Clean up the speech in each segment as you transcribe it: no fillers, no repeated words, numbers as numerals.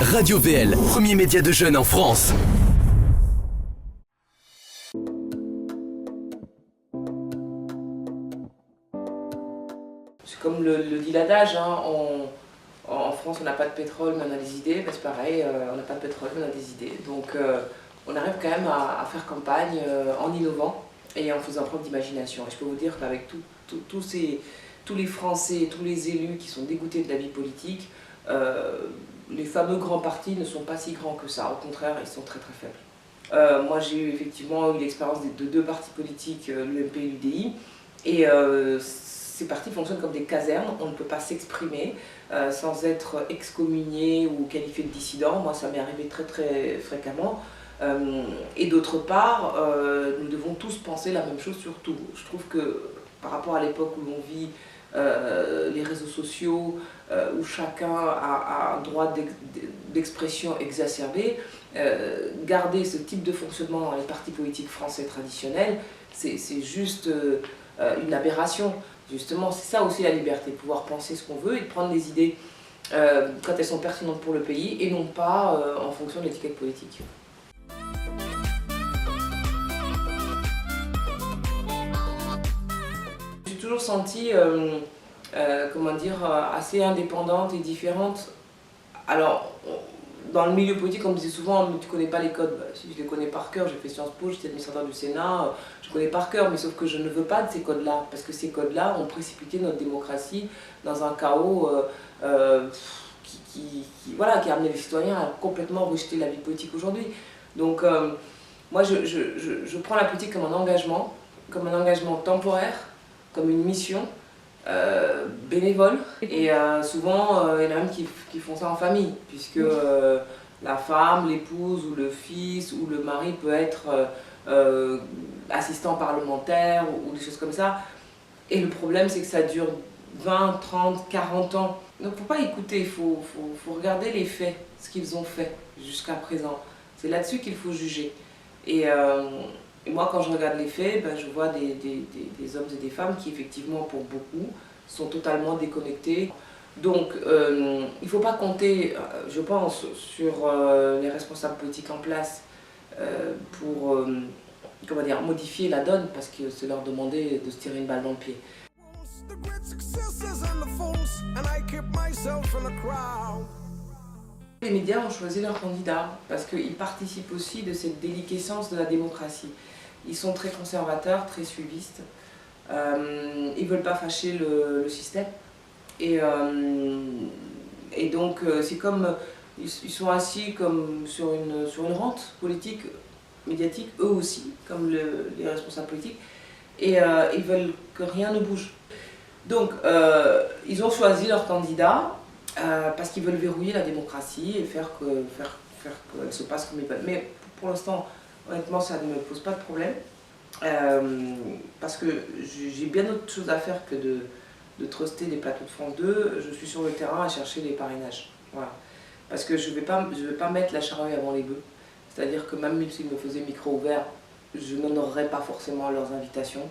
Radio VL, premier média de jeunes en France. C'est comme le dit l'adage, hein, en France on n'a pas de pétrole mais on a des idées, ben c'est pareil, on n'a pas de pétrole mais on a des idées. Donc on arrive quand même à faire campagne en innovant et en faisant preuve d'imagination. Et je peux vous dire qu'avec tous les Français, tous les élus qui sont dégoûtés de la vie politique, les fameux grands partis ne sont pas si grands que ça, au contraire ils sont très très faibles. Moi j'ai effectivement eu l'expérience de deux partis politiques, l'UMP et l'UDI, et ces partis fonctionnent comme des casernes, on ne peut pas s'exprimer sans être excommunié ou qualifié de dissident. Moi ça m'est arrivé très très fréquemment. Et d'autre part, nous devons tous penser la même chose sur tout. Je trouve que par rapport à l'époque où l'on vit, les réseaux sociaux, où chacun a un droit d'expression exacerbé, garder ce type de fonctionnement dans les partis politiques français traditionnels, c'est juste une aberration. Justement, c'est ça aussi la liberté, pouvoir penser ce qu'on veut et de prendre des idées quand elles sont pertinentes pour le pays et non pas en fonction de l'étiquette politique. J'ai toujours senti, comment dire, assez indépendante et différente. Alors, dans le milieu politique, on me disait souvent, mais tu connais pas les codes. Si, je les connais par cœur, j'ai fait Sciences Po, j'étais administrateur du Sénat, je connais par cœur, mais sauf que je ne veux pas de ces codes-là, parce que ces codes-là ont précipité notre démocratie dans un chaos voilà, qui a amené les citoyens à complètement rejeter la vie politique aujourd'hui. Donc, moi, je prends la politique comme un engagement temporaire, comme une mission, bénévole. Et souvent, il y en a même qui font ça en famille, puisque la femme, l'épouse ou le fils ou le mari peut être assistant parlementaire ou des choses comme ça. Et le problème, c'est que ça dure 20, 30, 40 ans. Donc il ne faut pas écouter, il faut regarder les faits, ce qu'ils ont fait jusqu'à présent. C'est là-dessus qu'il faut juger. Et moi, quand je regarde les faits, ben, je vois des hommes et des femmes qui, effectivement, pour beaucoup, sont totalement déconnectés. Donc, il ne faut pas compter, je pense, sur les responsables politiques en place pour comment dire, modifier la donne, parce que c'est leur demander de se tirer une balle dans le pied. Les médias ont choisi leurs candidats parce qu'ils participent aussi de cette déliquescence de la démocratie. Ils sont très conservateurs, très suivistes. Ils ne veulent pas fâcher le système. Et donc, c'est comme ils sont assis comme sur une rente politique, médiatique, eux aussi, comme les responsables politiques. Et ils veulent que rien ne bouge. Donc, ils ont choisi leur candidat parce qu'ils veulent verrouiller la démocratie et faire qu'elle se passe comme ils veulent. Mais pour l'instant, honnêtement, ça ne me pose pas de problème. Parce que j'ai bien autre chose à faire que de truster des plateaux de France 2. Je suis sur le terrain à chercher les parrainages. Voilà. Parce que je vais pas mettre la charrue avant les bœufs. C'est-à-dire que même s'ils me faisaient micro ouvert, je n'honorerais pas forcément leurs invitations.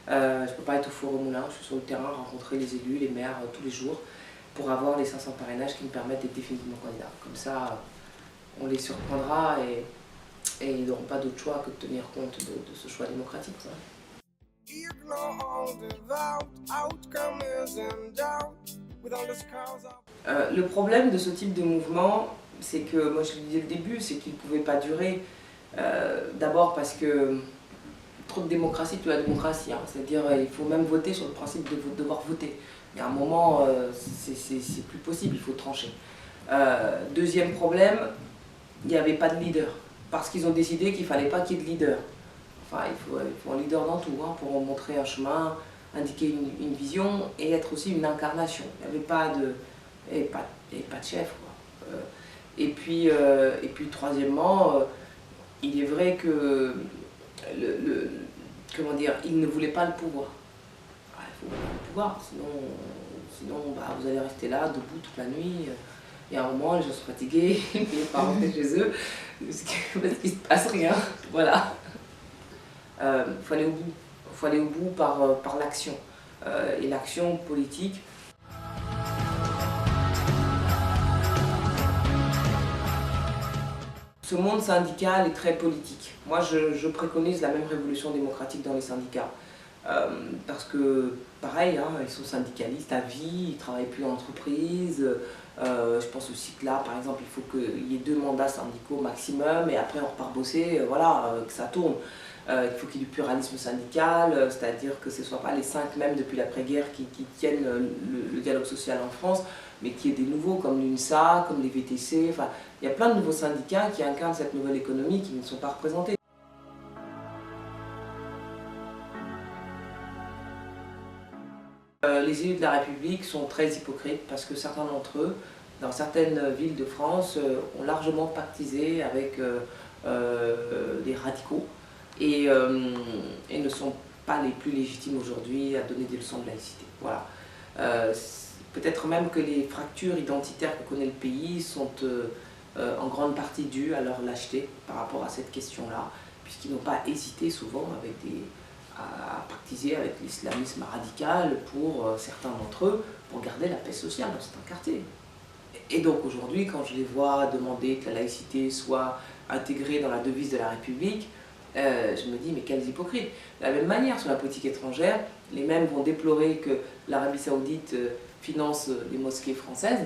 Je ne peux pas être au four au moulin, je suis sur le terrain, rencontrer les élus, les maires tous les jours pour avoir les 500 parrainages qui me permettent d'être définitivement candidat. Comme ça, on les surprendra et ils n'auront pas d'autre choix que de tenir compte de ce choix démocratique. Le problème de ce type de mouvement, c'est que, moi je le disais au début, c'est qu'il ne pouvait pas durer. D'abord parce que trop de démocratie, tout la démocratie, hein. C'est-à-dire il faut même voter sur le principe de devoir voter. Mais à un moment, c'est plus possible, il faut trancher. Deuxième problème, il n'y avait pas de leader. Parce qu'ils ont décidé qu'il ne fallait pas qu'il y ait de leader. Enfin, il faut un leader dans tout, hein, pour montrer un chemin, indiquer une vision et être aussi une incarnation. Il n'y avait pas de chef, quoi. Et puis troisièmement, il est vrai que comment dire, il ne voulait pas le pouvoir. Il faut le pouvoir, sinon vous allez rester là, debout toute la nuit. Et à un moment, les gens sont fatigués, ils ne peuvent pas rentrer chez eux, parce qu'il ne se passe rien. Voilà. Faut aller au bout. Il faut aller au bout par l'action. Et l'action politique. Ce monde syndical est très politique. Moi, je préconise la même révolution démocratique dans les syndicats. Parce que, pareil, hein, ils sont syndicalistes à vie, ils ne travaillent plus en entreprise. Je pense aussi que là, par exemple, il faut qu'il y ait 2 mandats syndicaux maximum et après on repart bosser, voilà, que ça tourne. Il faut qu'il y ait du pluralisme syndical, c'est-à-dire que ce ne soient pas les 5 mêmes depuis l'après-guerre qui tiennent le dialogue social en France, mais qu'il y ait des nouveaux comme l'UNSA, comme les VTC. Enfin, il y a plein de nouveaux syndicats qui incarnent cette nouvelle économie qui ne sont pas représentés. Les élus de la République sont très hypocrites parce que certains d'entre eux, dans certaines villes de France, ont largement pactisé avec des radicaux et ne sont pas les plus légitimes aujourd'hui à donner des leçons de laïcité. Voilà. Peut-être même que les fractures identitaires que connaît le pays sont en grande partie dues à leur lâcheté par rapport à cette question-là, puisqu'ils n'ont pas hésité souvent à pactiser avec l'islamisme radical pour certains d'entre eux, pour garder la paix sociale dans certains quartiers. Et donc aujourd'hui, quand je les vois demander que la laïcité soit intégrée dans la devise de la République, je me dis, mais quels hypocrites! De la même manière, sur la politique étrangère, les mêmes vont déplorer que l'Arabie Saoudite finance les mosquées françaises,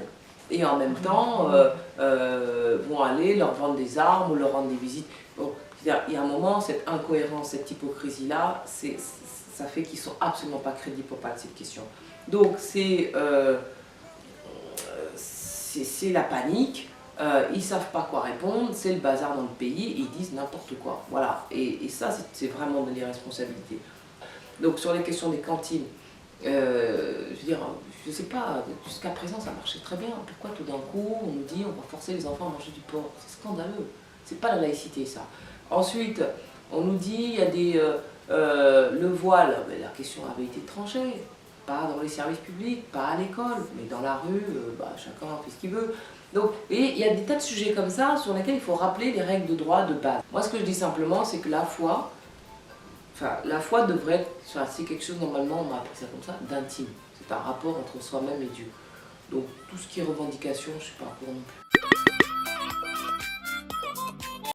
et en même temps vont aller leur vendre des armes ou leur rendre des visites. Bon, il y a un moment, cette incohérence, cette hypocrisie-là, ça fait qu'ils ne sont absolument pas crédibles pour parler de cette question. Donc c'est la panique, ils ne savent pas quoi répondre, c'est le bazar dans le pays, et ils disent n'importe quoi. Voilà. Et ça, c'est vraiment de l'irresponsabilité. Donc sur les questions des cantines, je veux dire, je ne sais pas, jusqu'à présent ça marchait très bien. Pourquoi tout d'un coup on nous dit on va forcer les enfants à manger du porc? C'est scandaleux. C'est pas la laïcité ça. Ensuite, on nous dit il y a le voile. Mais la question avait été tranchée. Pas dans les services publics, pas à l'école, mais dans la rue, chacun fait ce qu'il veut. Donc, et il y a des tas de sujets comme ça sur lesquels il faut rappeler les règles de droit de base. Moi, ce que je dis simplement, c'est que la foi devrait être, c'est quelque chose, normalement, on m'a appelé ça comme ça, d'intime. C'est un rapport entre soi-même et Dieu. Donc, tout ce qui est revendication, je ne suis pas pour non plus.